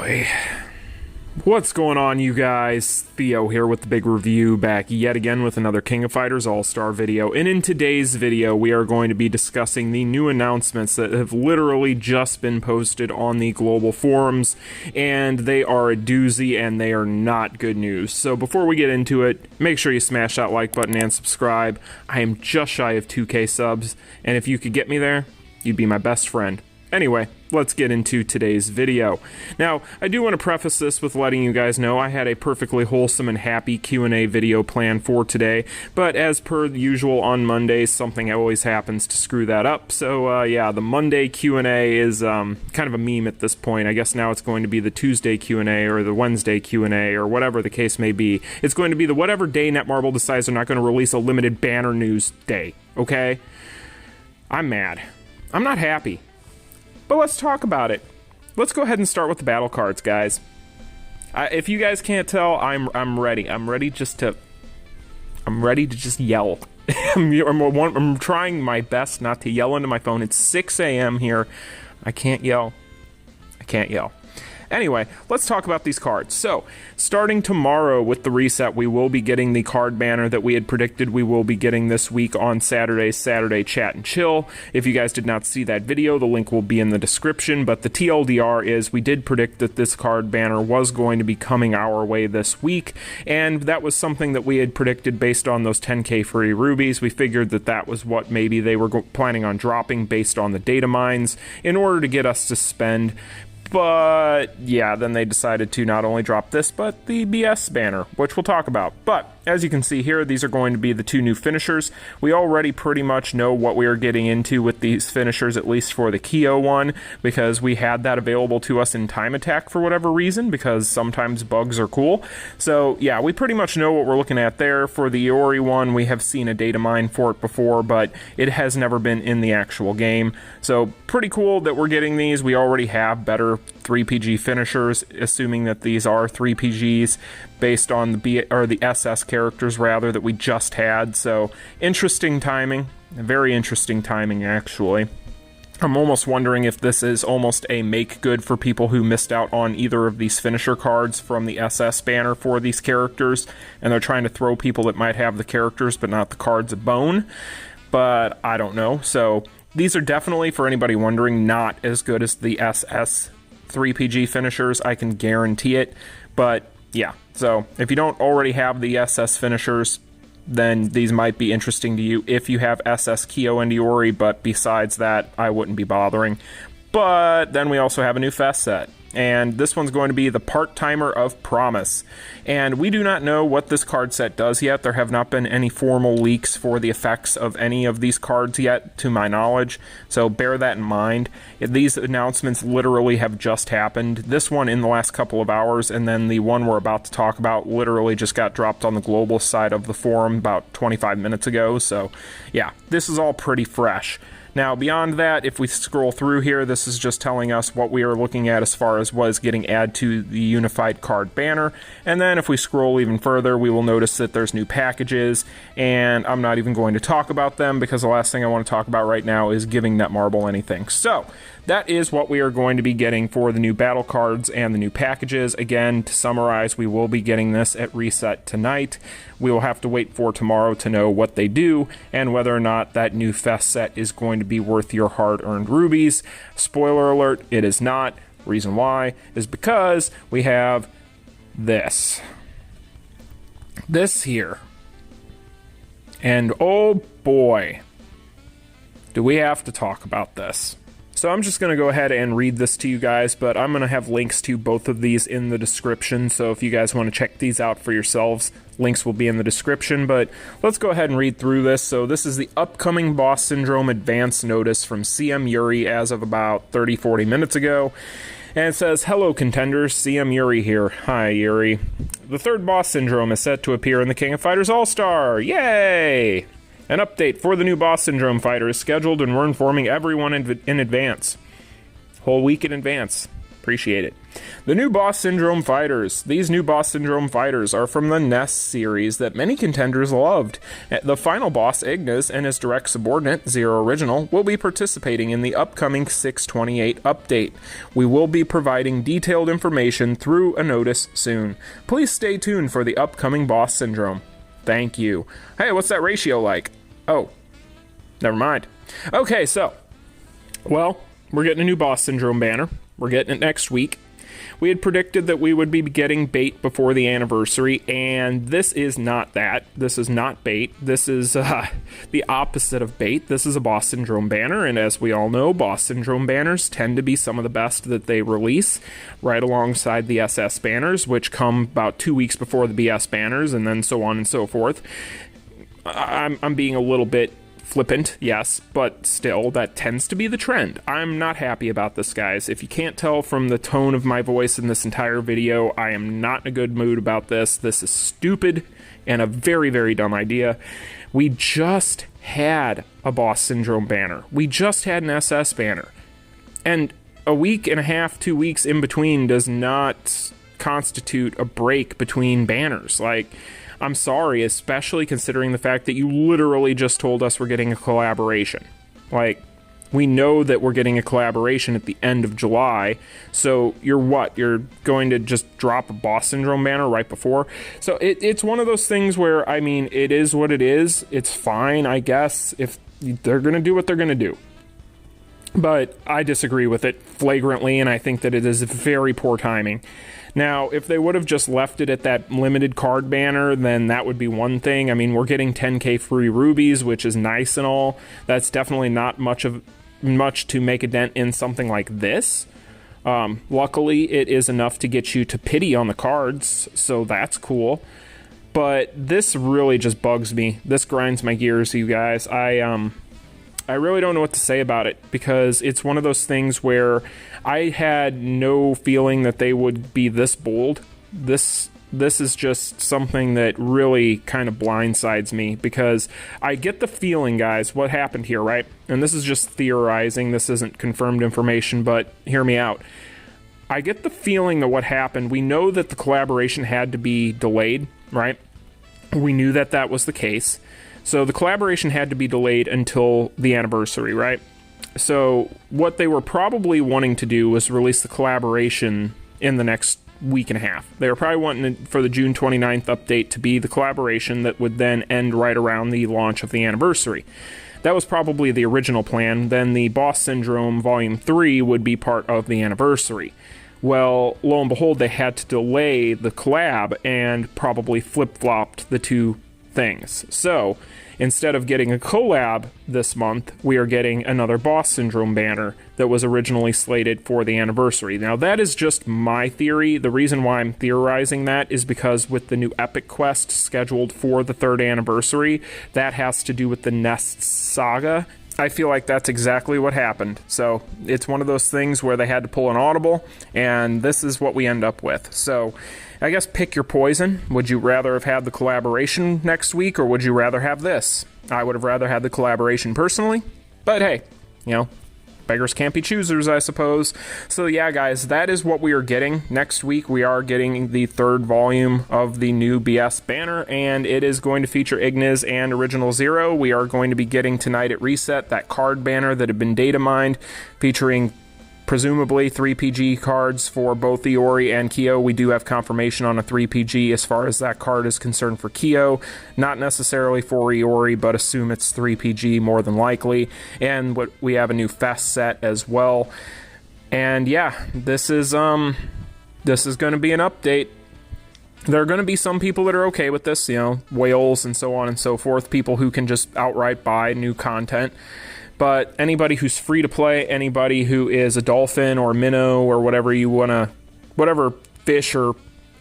boy. What's going on, you guys? Theo here with the big review, back yet again with another King of Fighters Allstar video. And in today's video, we are going to be discussing the new announcements that have literally just been posted on the global forums. And they are a doozy, and they are not good news. So before we get into it, make sure you smash that like button and subscribe. I am just shy of 2K subs, and if you could get me there, you'd be my best friend. Anyway, let's get into today's video. Now, I do want to preface this with letting you guys know I had a perfectly wholesome and happy Q&A video planned for today, but as per usual on Mondays, something always happens to screw that up. So, yeah, the Monday Q&A is kind of a meme at this point. I guess now it's going to be the Tuesday Q&A or the Wednesday Q&A or whatever the case may be. It's going to be the whatever day Netmarble decides they're not going to release a limited banner news day, okay? I'm mad. I'm not happy. But let's talk about it. Let's go ahead and start with the battle cards, guys. If you guys can't tell, I'm ready. I'm ready to just yell. I'm trying my best not to yell into my phone. It's 6 a.m. here. I can't yell. Anyway, let's talk about these cards. So, starting tomorrow with the reset, we will be getting the card banner that we had predicted we will be getting this week on Saturday Chat and Chill. If you guys did not see that video, the link will be in the description, but the TLDR is we did predict that this card banner was going to be coming our way this week, and that was something that we had predicted based on those 10k free rubies. We figured that that was what maybe they were planning on dropping based on the data mines in order to get us to spend. But yeah, then they decided to not only drop this, but the BS banner, which we'll talk about. But as you can see here, these are going to be the two new finishers. We already pretty much know what we are getting into with these finishers, at least for the KO one, because we had that available to us in Time Attack for whatever reason, because sometimes bugs are cool. So yeah, we pretty much know what we're looking at there. For the Iori one, we have seen a data mine for it before, but it has never been in the actual game. So pretty cool that we're getting these. We already have better 3PG finishers, assuming that these are 3PGs based on the SS characters rather that we just had. So interesting timing, very interesting timing actually. I'm almost wondering if this is almost a make good for people who missed out on either of these finisher cards from the SS banner for these characters, and they're trying to throw people that might have the characters but not the cards a bone. But I don't know. So these are definitely, for anybody wondering, not as good as the SS 3PG finishers, I can guarantee it. But yeah, so if you don't already have the SS finishers, then these might be interesting to you if you have SS, KO, and Iori, but besides that, I wouldn't be bothering. But then we also have a new FES set, and this one's going to be the Part-Timer of Promise. And we do not know what this card set does yet. There have not been any formal leaks for the effects of any of these cards yet, to my knowledge, so bear that in mind. These announcements literally have just happened. This one in the last couple of hours, and then the one we're about to talk about literally just got dropped on the global side of the forum about 25 minutes ago, so yeah, this is all pretty fresh. Now, beyond that, if we scroll through here, this is just telling us what we are looking at as far as what is getting added to the unified card banner. And then if we scroll even further, we will notice that there's new packages, and I'm not even going to talk about them because the last thing I want to talk about right now is giving Netmarble anything. So that is what we are going to be getting for the new battle cards and the new packages. Again, to summarize, we will be getting this at reset tonight. We will have to wait for tomorrow to know what they do and whether or not that new FES set is going to be worth your hard-earned rubies. Spoiler alert, it is not. Reason why is because we have this. This here. And oh boy, do we have to talk about this. So I'm just going to go ahead and read this to you guys, but I'm going to have links to both of these in the description, so if you guys want to check these out for yourselves, links will be in the description. But let's go ahead and read through this. So this is the upcoming Boss Syndrome advance notice from CM Yuri as of about 30-40 minutes ago. And it says, "Hello contenders, CM Yuri here." Hi Yuri. "The third Boss Syndrome is set to appear in the King of Fighters Allstar. Yay! An update for the new Boss Syndrome fighter is scheduled, and we're informing everyone in advance. Whole week in advance. Appreciate it. The new Boss Syndrome fighters. These new Boss Syndrome fighters are from the Nest series that many contenders loved. The final boss, Igniz, and his direct subordinate, Zero Original, will be participating in the upcoming 628 update. We will be providing detailed information through a notice soon. Please stay tuned for the upcoming Boss Syndrome. Thank you. Hey, what's that ratio like? Oh, never mind. Okay, so, well, we're getting a new Boss Syndrome banner. We're getting it next week. We had predicted that we would be getting bait before the anniversary, and this is not that. This is not bait. This is the opposite of bait. This is a Boss Syndrome banner, and as we all know, Boss Syndrome banners tend to be some of the best that they release, right alongside the SS banners, which come about 2 weeks before the BS banners, and then so on and so forth. I'm being a little bit flippant, yes, but still, that tends to be the trend. I'm not happy about this, guys. If you can't tell from the tone of my voice in this entire video, I am not in a good mood about this. This is stupid and a very, very dumb idea. We just had a Boss Syndrome banner. We just had an SS banner. And a week and a half, 2 weeks in between does not constitute a break between banners. Like, I'm sorry, especially considering the fact that you literally just told us we're getting a collaboration. Like, we know that we're getting a collaboration at the end of July, so you're what? You're going to just drop a Boss Syndrome banner right before? So it's one of those things where, I mean, it is what it is. It's fine, I guess, if they're going to do what they're going to do. But I disagree with it flagrantly, and I think that it is very poor timing. Now, if they would have just left it at that limited card banner, then that would be one thing. I mean, we're getting 10k free Rubies, which is nice and all. That's definitely not much to make a dent in something like this. Luckily, it is enough to get you to pity on the cards, so that's cool. But this really just bugs me. This grinds my gears, you guys. I really don't know what to say about it, because it's one of those things where I had no feeling that they would be this bold. This is just something that really kind of blindsides me, because I get the feeling, guys, what happened here, right? And this is just theorizing. This isn't confirmed information, but hear me out. I get the feeling that what happened, we know that the collaboration had to be delayed, right? We knew that that was the case. So the collaboration had to be delayed until the anniversary, right? So what they were probably wanting to do was release the collaboration in the next week and a half. They were probably wanting for the June 29th update to be the collaboration that would then end right around the launch of the anniversary. That was probably the original plan. Then the Boss Syndrome Volume 3 would be part of the anniversary. Well, lo and behold, they had to delay the collab and probably flip-flopped the two things. So instead of getting a collab this month, we are getting another Boss Syndrome banner that was originally slated for the anniversary. Now, that is just my theory. The reason why I'm theorizing that is because with the new Epic Quest scheduled for the 3rd anniversary, that has to do with the Nest saga. I feel like that's exactly what happened. So it's one of those things where they had to pull an audible, and this is what we end up with. So I guess pick your poison. Would you rather have had the collaboration next week, or would you rather have this? I would have rather had the collaboration personally, but hey, you know, beggars can't be choosers, I suppose. So yeah, guys, that is what we are getting. Next week, we are getting the 3rd volume of the new BS banner, and it is going to feature Igniz and Original Zero. We are going to be getting tonight at Reset that card banner that had been data mined, featuring presumably 3PG cards for both Iori and Kyo. We do have confirmation on a 3PG as far as that card is concerned for Kyo. Not necessarily for Iori, but assume it's 3PG more than likely. And what we have a new FES set as well. And yeah, this is going to be an update. There are going to be some people that are okay with this, you know, whales and so on and so forth, people who can just outright buy new content. But anybody who's free to play, anybody who is a dolphin or minnow or whatever you want to, whatever fish or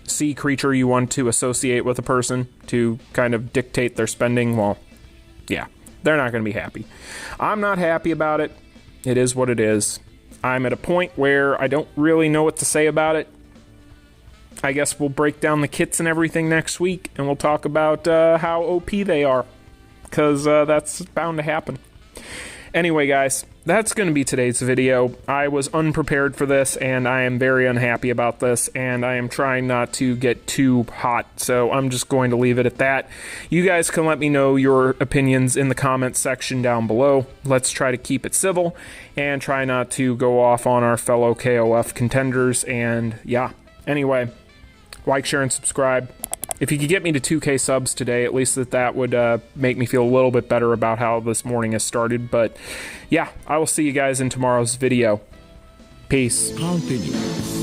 sea creature you want to associate with a person to kind of dictate their spending, well, yeah, they're not going to be happy. I'm not happy about it. It is what it is. I'm at a point where I don't really know what to say about it. I guess we'll break down the kits and everything next week, and we'll talk about how OP they are, because that's bound to happen. Anyway, guys, that's going to be today's video. I was unprepared for this, and I am very unhappy about this, and I am trying not to get too hot, so I'm just going to leave it at that. You guys can let me know your opinions in the comments section down below. Let's try to keep it civil and try not to go off on our fellow KOF contenders, and yeah. Anyway, like, share, and subscribe. If you could get me to 2K subs today, at least that would make me feel a little bit better about how this morning has started. But yeah, I will see you guys in tomorrow's video. Peace. Continue.